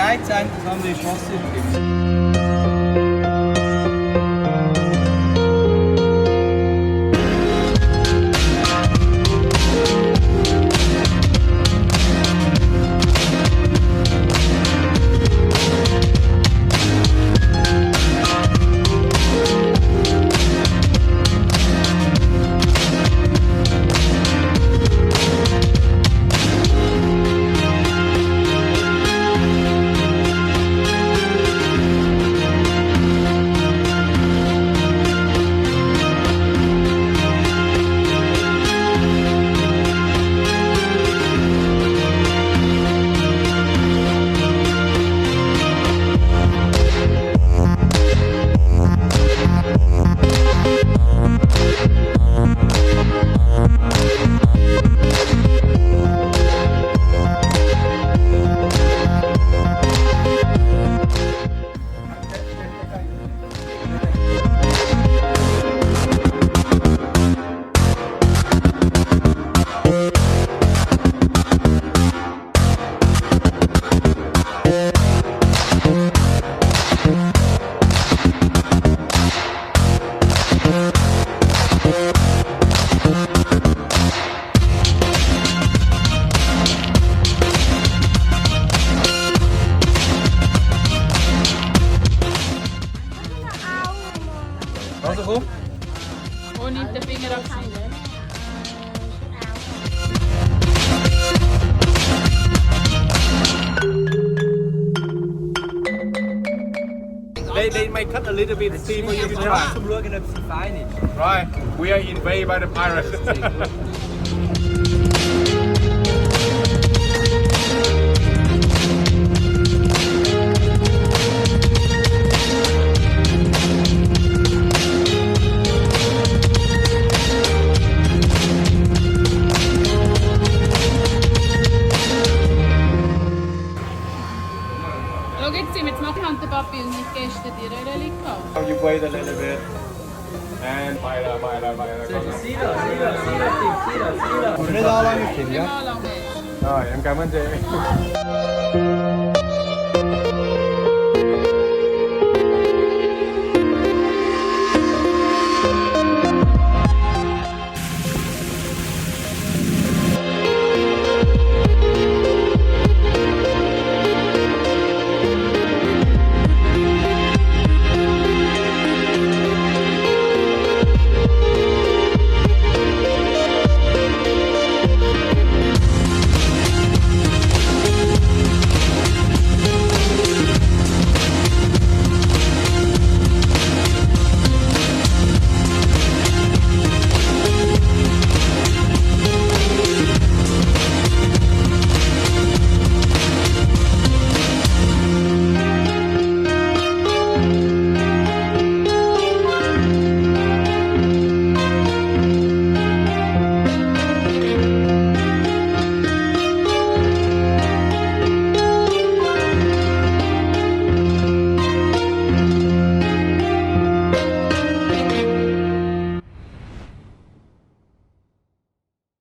bereit sein, das andere Schloss übrigens. Also komm. Und nimmt den Finger abziehen. They might cut a little bit to see what you can try. Zum schauen, ob sie fein ist. Right, we are invaded by the pirates. Schau, jetzt sind wir jetzt nachher an der Papi und nicht gestern die Röhrchen gehabt. You wait a little bit. And weiter. Sie da. Nicht anlangen, Kind, ja? Mal lange. Rồi, em cảm ơn chị.